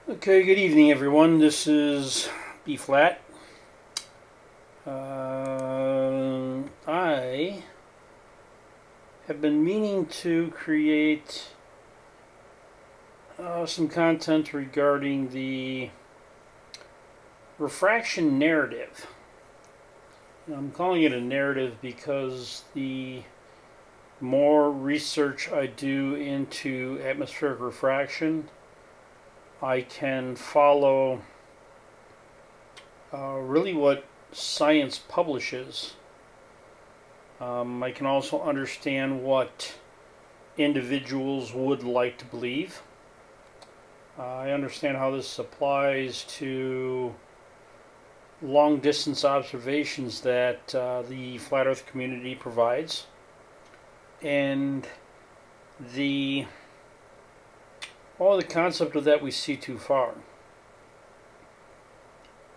Okay, good evening, everyone. This is B flat. I have been meaning to create some content regarding the refraction narrative. I'm calling it a narrative because the more research I do into atmospheric refraction, I can follow really what science publishes. I can also understand what individuals would like to believe. I understand how this applies to long distance observations that the flat earth community provides, and the concept of that we see too far.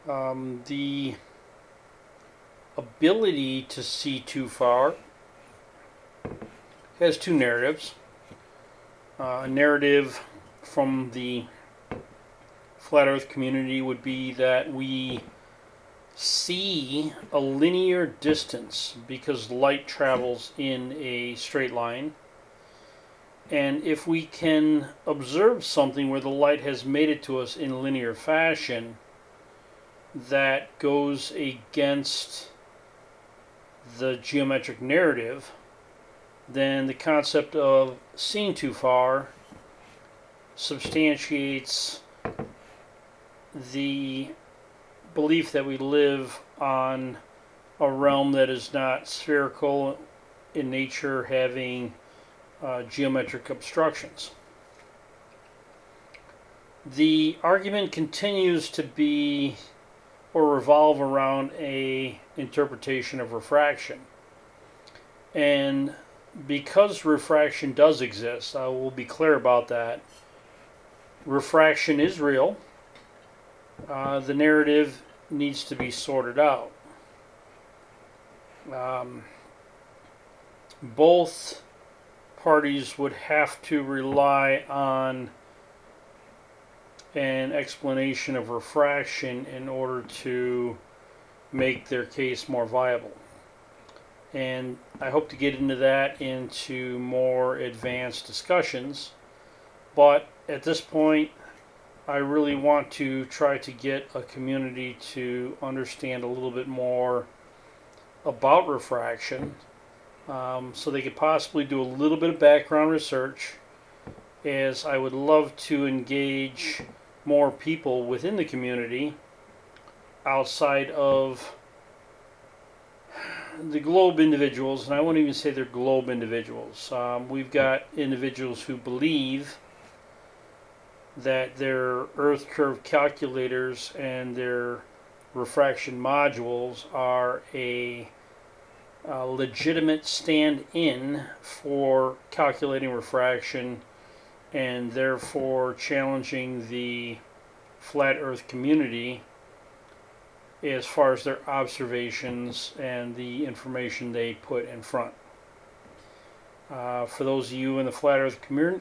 The ability to see too far has two narratives. A narrative from the flat earth community would be that we see a linear distance because light travels in a straight line. And if we can observe something where the light has made it to us in linear fashion, that goes against the geometric narrative, then the concept of seeing too far substantiates the belief that we live on a realm that is not spherical in nature, having geometric obstructions. The argument continues to be or revolve around a interpretation of refraction. And because refraction does exist, I will be clear about that. Refraction is real. The narrative needs to be sorted out. Both parties would have to rely on an explanation of refraction in order to make their case more viable. And I hope to get into that into more advanced discussions. But at this point, I really want to try to get a community to understand a little bit more about refraction, so they could possibly do a little bit of background research, as I would love to engage more people within the community outside of the globe individuals, and I won't even say they're globe individuals. We've got individuals who believe that their Earth curve calculators and their refraction modules are a legitimate stand-in for calculating refraction, and therefore challenging the flat earth community as far as their observations and the information they put in front. For those of you in the flat earth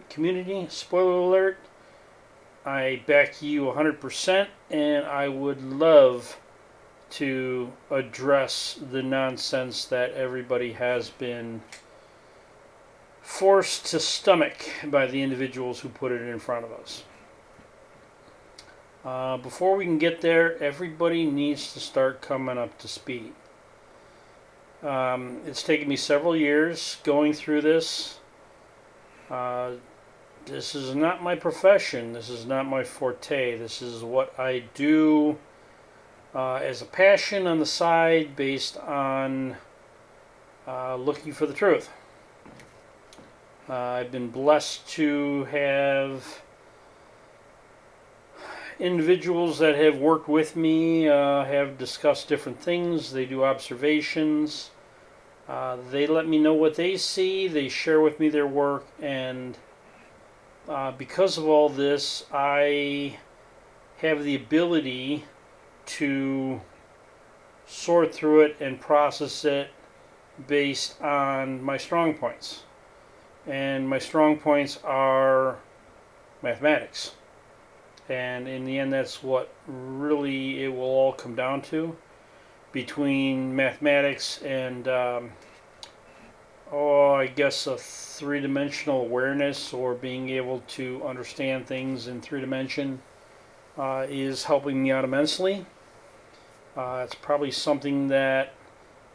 community, spoiler alert, I back you 100%, and I would love to address the nonsense that everybody has been forced to stomach by the individuals who put it in front of us. Before we can get there, everybody needs to start coming up to speed. It's taken me several years going through this. This is not my profession. This is not my forte. This is what I do as a passion on the side, based on looking for the truth. I've been blessed to have individuals that have worked with me, have discussed different things. They do observations. They let me know what they see. They share with me their work, and because of all this, I have the ability to sort through it and process it based on my strong points. And my strong points are mathematics. And in the end, that's what really it will all come down to, between mathematics and I guess a three-dimensional awareness, or being able to understand things in three dimension, is helping me out immensely. It's probably something that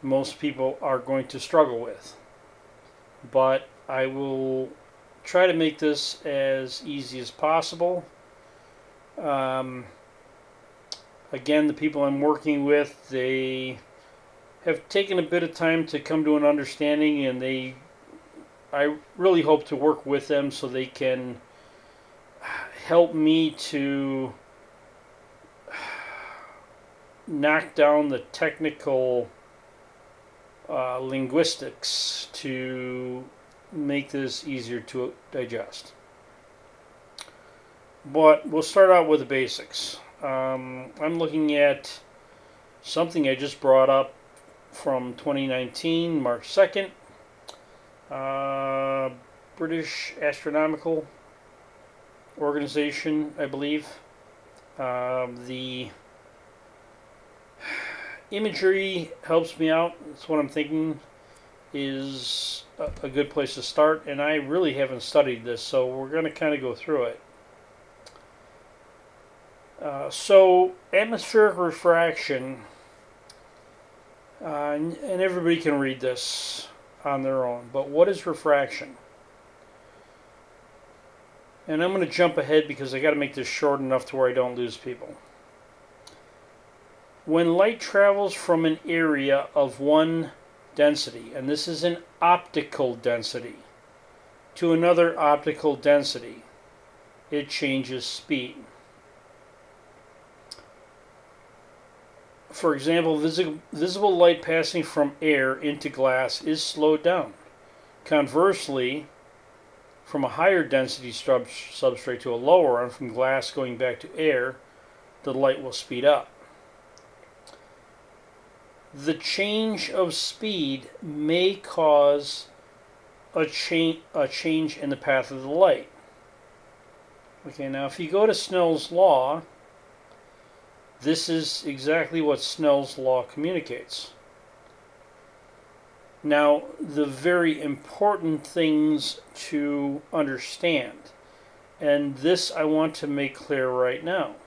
most people are going to struggle with, but I will try to make this as easy as possible. Again, the people I'm working with, they have taken a bit of time to come to an understanding, and I really hope to work with them so they can help me to knock down the technical linguistics to make this easier to digest. But we'll start out with the basics. I'm looking at something I just brought up from 2019, March 2nd. British Astronomical Organization, I believe. The imagery helps me out. That's what I'm thinking is a good place to start, and I really haven't studied this, so we're going to kind of go through it. So atmospheric refraction, and everybody can read this on their own, but what is refraction? And I'm going to jump ahead because I got to make this short enough to where I don't lose people. When light travels from an area of one density, and this is an optical density, to another optical density, it changes speed. For example, visible light passing from air into glass is slowed down. Conversely, from a higher density substrate to a lower one, from glass going back to air, the light will speed up. The change of speed may cause a change in the path of the light. Okay, now if you go to Snell's law, this is exactly what Snell's law communicates. Now, the very important things to understand, and this I want to make clear right now.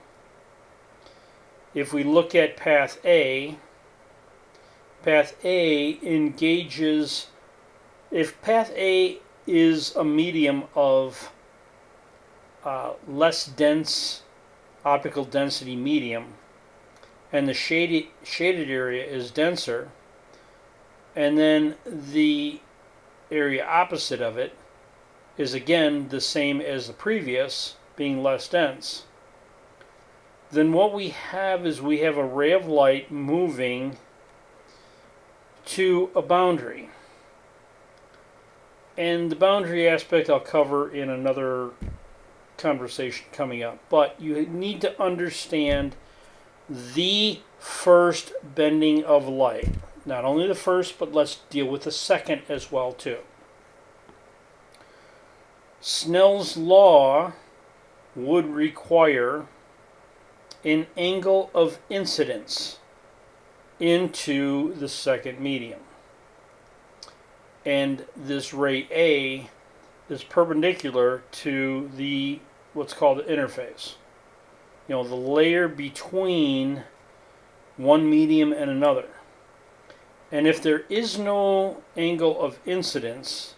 If we look at path A engages, if path A is a medium of less dense optical density medium, and the shaded area is denser, and then the area opposite of it is again the same as the previous, being less dense, then what we have is we have a ray of light moving to a boundary. And the boundary aspect I'll cover in another conversation coming up. But you need to understand the first bending of light. Not only the first, but let's deal with the second as well too. Snell's law would require an angle of incidence into the second medium. And this ray A is perpendicular to the what's called the interface. You know, the layer between one medium and another. And if there is no angle of incidence,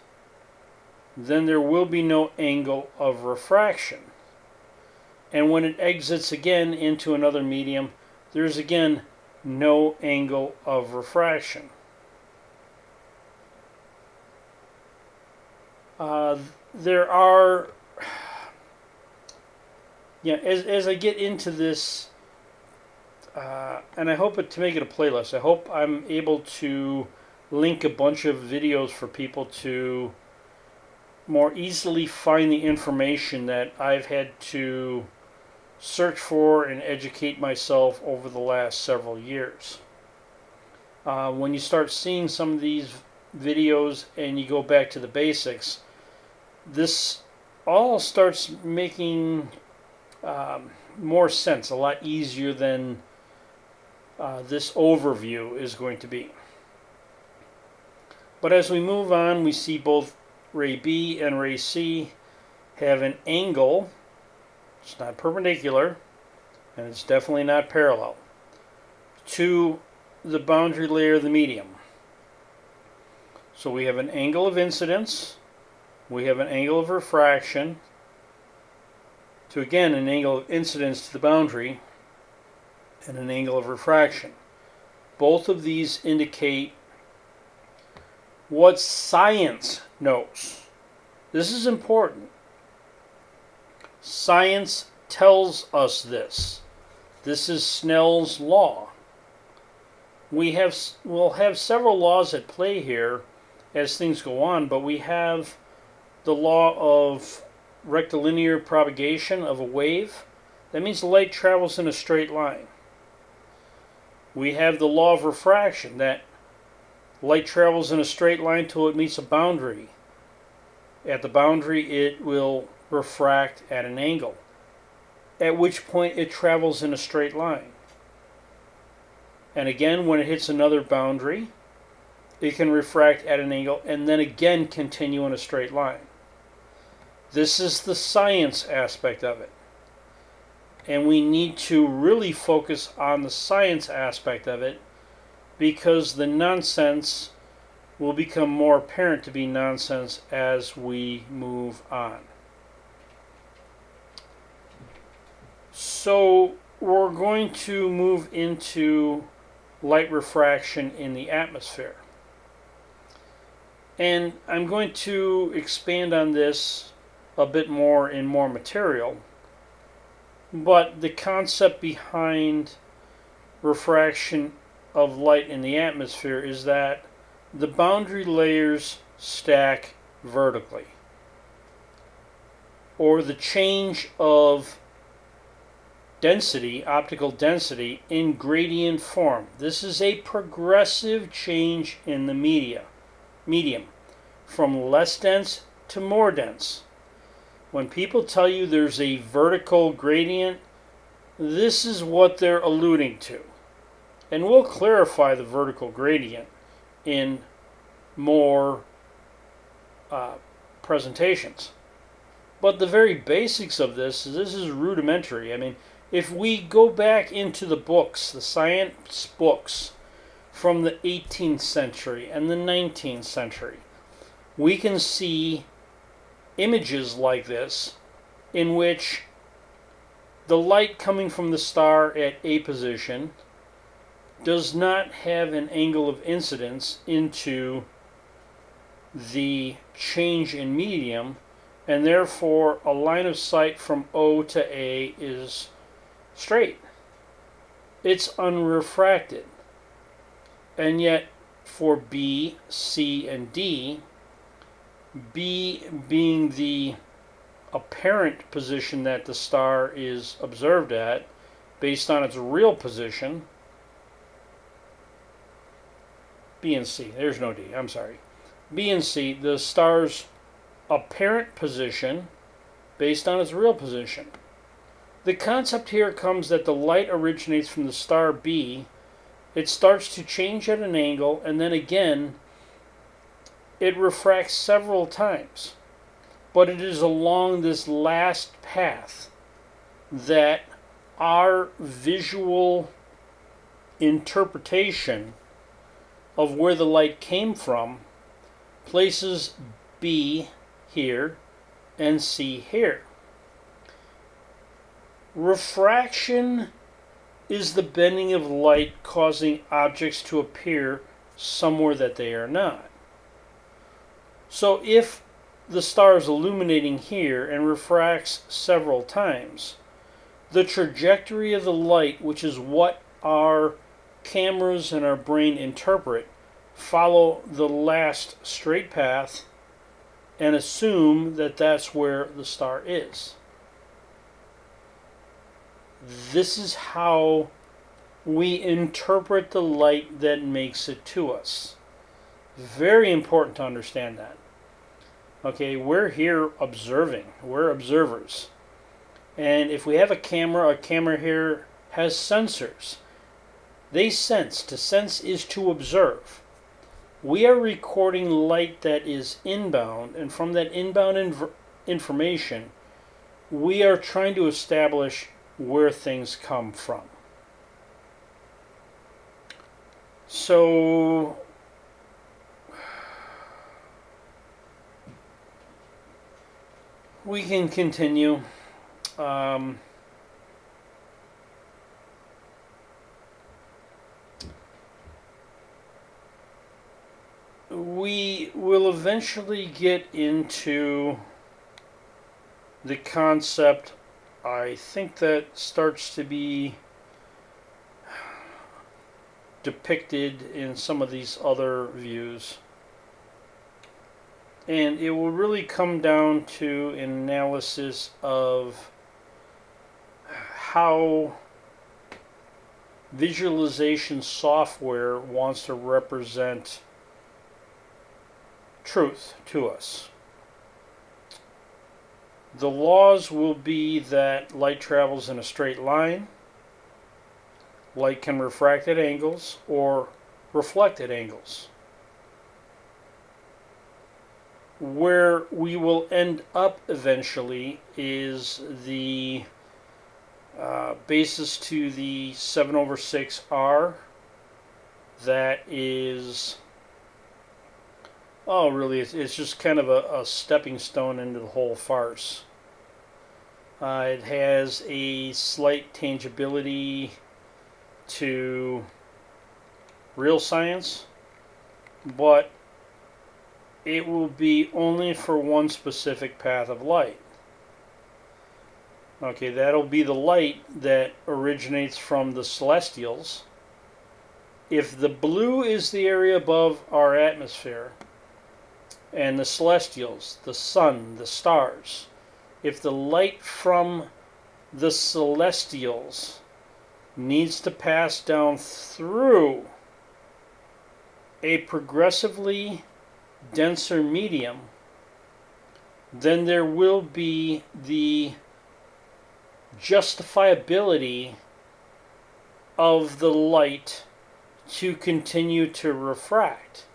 then there will be no angle of refraction. And when it exits again into another medium, there's again no angle of refraction. There are, as I get into this, and I hope to make it a playlist, I hope I'm able to link a bunch of videos for people to more easily find the information that I've had to search for and educate myself over the last several years. When you start seeing some of these videos and you go back to the basics, this all starts making more sense, a lot easier than this overview is going to be. But as we move on, we see both ray B and ray C have an angle. It's not perpendicular, and it's definitely not parallel to the boundary layer of the medium. So we have an angle of incidence, we have an angle of refraction, to again an angle of incidence to the boundary, and an angle of refraction. Both of these indicate what science knows. This is important. Science tells us this. This is Snell's law. We'll have several laws at play here as things go on, but we have the law of rectilinear propagation of a wave. That means the light travels in a straight line. We have the law of refraction, that light travels in a straight line till it meets a boundary. At the boundary, it will refract at an angle, at which point it travels in a straight line. And again, when it hits another boundary, it can refract at an angle and then again continue in a straight line. This is the science aspect of it. And we need to really focus on the science aspect of it, because the nonsense will become more apparent to be nonsense as we move on. So we're going to move into light refraction in the atmosphere. And I'm going to expand on this a bit more in more material. But the concept behind refraction of light in the atmosphere is that the boundary layers stack vertically, or the change of density, optical density, in gradient form. This is a progressive change in the medium, from less dense to more dense. When people tell you there's a vertical gradient, this is what they're alluding to. And we'll clarify the vertical gradient in more presentations. But the very basics of this is rudimentary. I mean, if we go back into the books, the science books from the 18th century and the 19th century, we can see images like this in which the light coming from the star at a position does not have an angle of incidence into the change in medium, and therefore a line of sight from O to A is straight. It's unrefracted. And yet for B, C, and D, B being the apparent position that the star is observed at based on its real position, B and C, there's no D, I'm sorry. B and C, the star's apparent position based on its real position. The concept here comes that the light originates from the star B, it starts to change at an angle, and then again it refracts several times. But it is along this last path that our visual interpretation of where the light came from places B here and C here. Refraction is the bending of light causing objects to appear somewhere that they are not. So if the star is illuminating here and refracts several times, the trajectory of the light, which is what our cameras and our brain interpret, follow the last straight path and assume that that's where the star is. This is how we interpret the light that makes it to us. Very important to understand that. Okay, we're here observing. We're observers. And if we have a camera here has sensors. They sense. To sense is to observe. We are recording light that is inbound, and from that inbound information, we are trying to establish where things come from. So we can continue. We will eventually get into the concept, I think, that starts to be depicted in some of these other views. And it will really come down to an analysis of how visualization software wants to represent truth to us. The laws will be that light travels in a straight line, light can refract at angles or reflect at angles. Where we will end up eventually is the basis to the 7/6R. That is, really, it's just kind of a stepping stone into the whole farce. It has a slight tangibility to real science, but it will be only for one specific path of light. Okay, that'll be the light that originates from the celestials. If the blue is the area above our atmosphere, and the celestials, the sun, the stars, if the light from the celestials needs to pass down through a progressively denser medium, then there will be the justifiability of the light to continue to refract.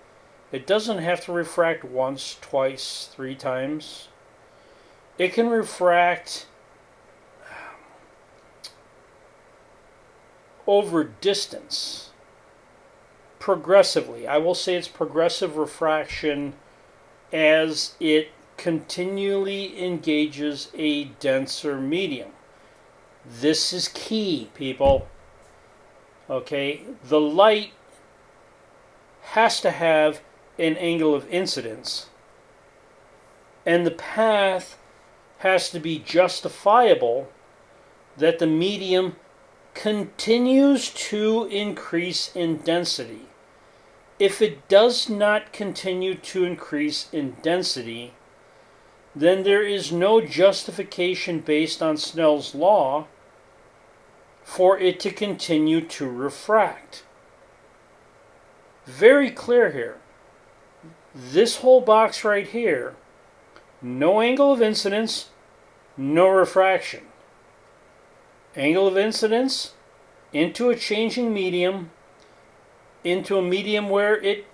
It doesn't have to refract once, twice, 3 times. It can refract over distance progressively. I will say it's progressive refraction as it continually engages a denser medium. This is key, people. Okay, the light has to have an angle of incidence, and the path has to be justifiable that the medium continues to increase in density. If it does not continue to increase in density, then there is no justification based on Snell's law for it to continue to refract. Very clear here. This whole box right here, no angle of incidence, no refraction. Angle of incidence into a changing medium, into a medium where it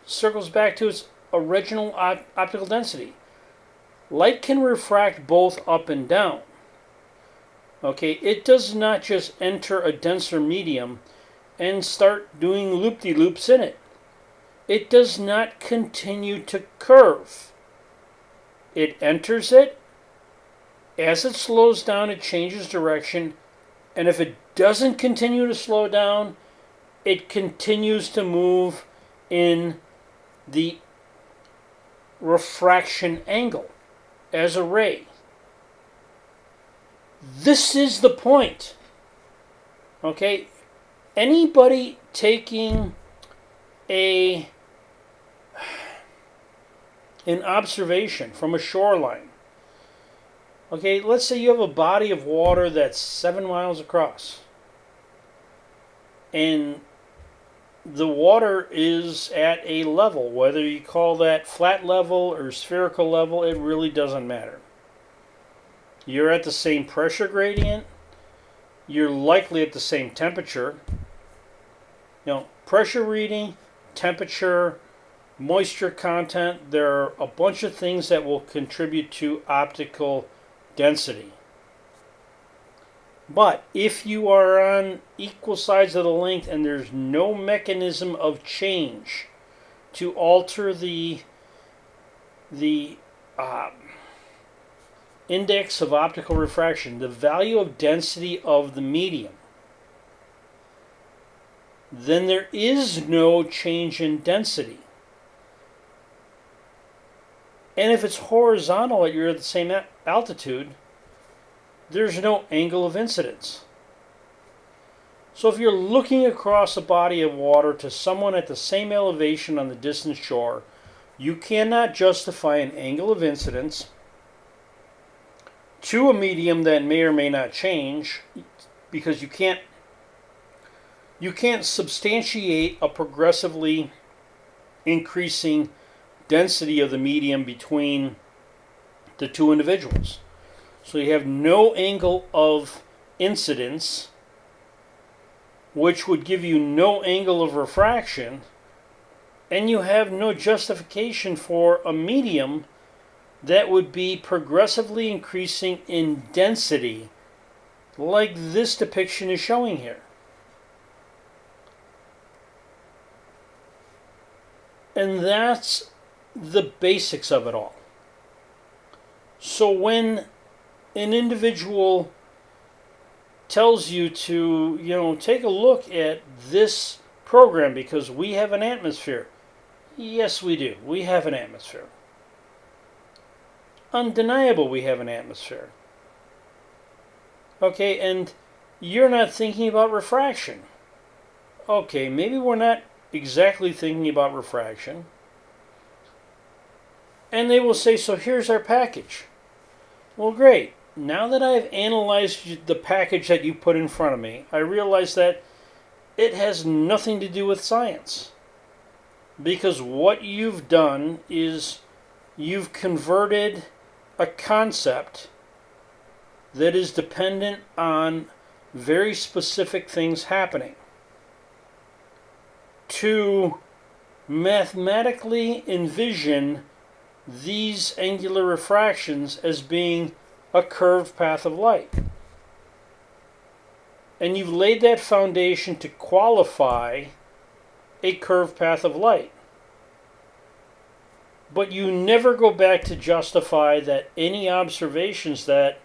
circles back to its original optical density. Light can refract both up and down. Okay, it does not just enter a denser medium and start doing loop-de-loops in it. It does not continue to curve. It enters it. As it slows down, it changes direction. And if it doesn't continue to slow down, it continues to move in the refraction angle as a ray. This is the point. Okay? Anybody taking an observation from a shoreline. Okay, let's say you have a body of water that's 7 miles across. And the water is at a level, whether you call that flat level or spherical level, it really doesn't matter. You're at the same pressure gradient. You're likely at the same temperature. Pressure reading, temperature, moisture content, there are a bunch of things that will contribute to optical density. But if you are on equal sides of the length and there's no mechanism of change to alter the index of optical refraction, the value of density of the medium, then there is no change in density. And if it's horizontal, you're at the same altitude, there's no angle of incidence. So if you're looking across a body of water to someone at the same elevation on the distant shore, you cannot justify an angle of incidence to a medium that may or may not change, because you can't substantiate a progressively increasing density of the medium between the two individuals. So you have no angle of incidence, which would give you no angle of refraction, and you have no justification for a medium that would be progressively increasing in density, like this depiction is showing here. And that's the basics of it all. So when an individual tells you to, take a look at this program because we have an atmosphere. Yes, we do. We have an atmosphere. Undeniable we have an atmosphere. Okay, and you're not thinking about refraction. Okay, maybe we're not exactly thinking about refraction. And they will say, so here's our package. Well, great. Now that I've analyzed the package that you put in front of me, I realize that it has nothing to do with science. Because what you've done is you've converted a concept that is dependent on very specific things happening to mathematically envision these angular refractions as being a curved path of light. And you've laid that foundation to qualify a curved path of light. But you never go back to justify that any observations that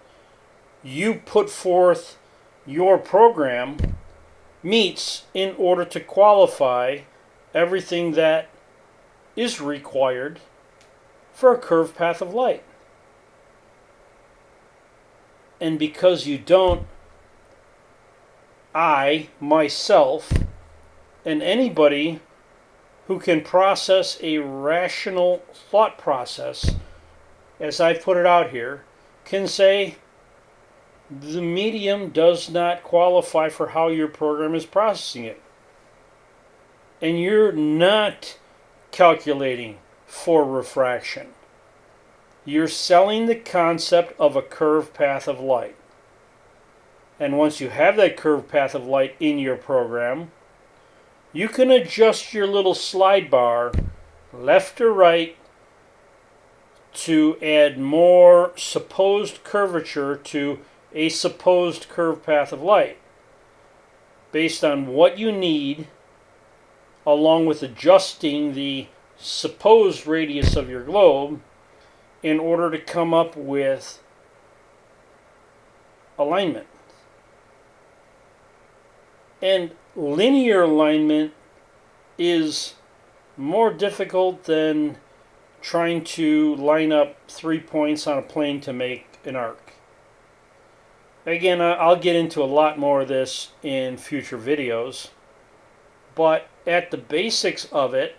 you put forth your program meets in order to qualify everything that is required for a curved path of light. And because you don't, I, myself, and anybody who can process a rational thought process, as I put it out here, can say the medium does not qualify for how your program is processing it. And you're not calculating for refraction. You're selling the concept of a curved path of light. And once you have that curved path of light in your program, you can adjust your little slide bar left or right to add more supposed curvature to a supposed curved path of light based on what you need, along with adjusting the supposed radius of your globe in order to come up with alignment. And linear alignment is more difficult than trying to line up 3 points on a plane to make an arc. Again, I'll get into a lot more of this in future videos, but at the basics of it,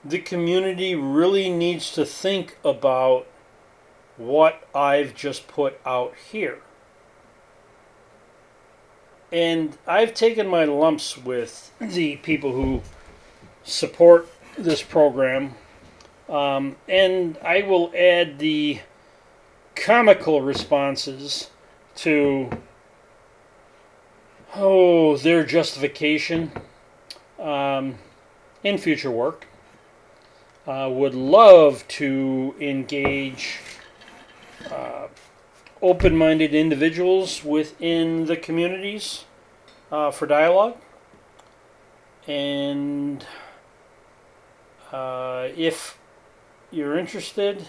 the community really needs to think about what I've just put out here. And I've taken my lumps with the people who support this program, and I will add the comical responses to their justification in future work. Would love to engage open-minded individuals within the communities for dialogue. And if you're interested,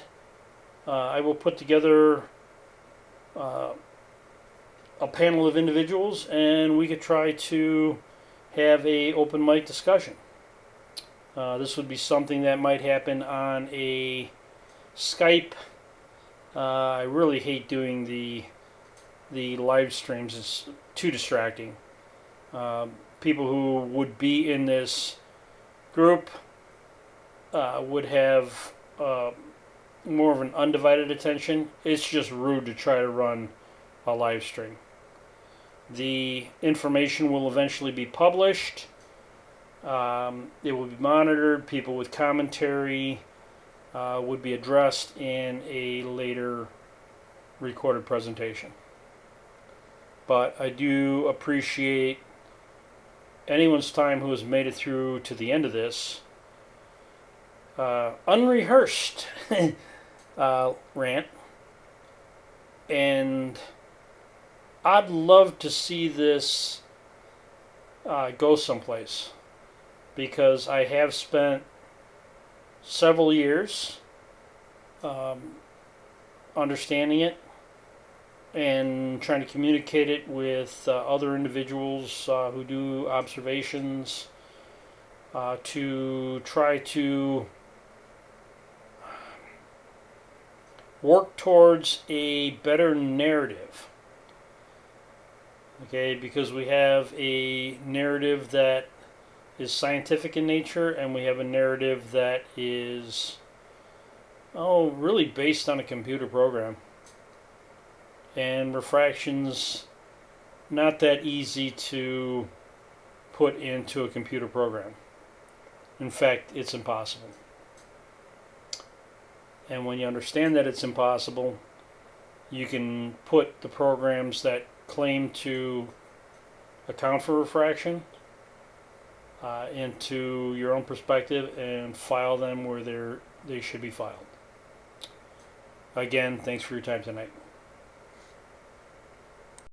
I will put together a panel of individuals, and we could try to have a open mic discussion. This would be something that might happen on a Skype. I really hate doing the live streams. It's too distracting. People who would be in this group would have more of an undivided attention. It's just rude to try to run a live stream. The information will eventually be published. It will be monitored. People with commentary would be addressed in a later recorded presentation. But I do appreciate anyone's time who has made it through to the end of this unrehearsed rant. And I'd love to see this go someplace, because I have spent several years understanding it and trying to communicate it with other individuals who do observations to try to work towards a better narrative. Okay, because we have a narrative that is scientific in nature, and we have a narrative that is really based on a computer program. And refraction's not that easy to put into a computer program. In fact, it's impossible. And when you understand that it's impossible, you can put the programs that claim to account for refraction into your own perspective and file them where they should be filed. Again, thanks for your time tonight.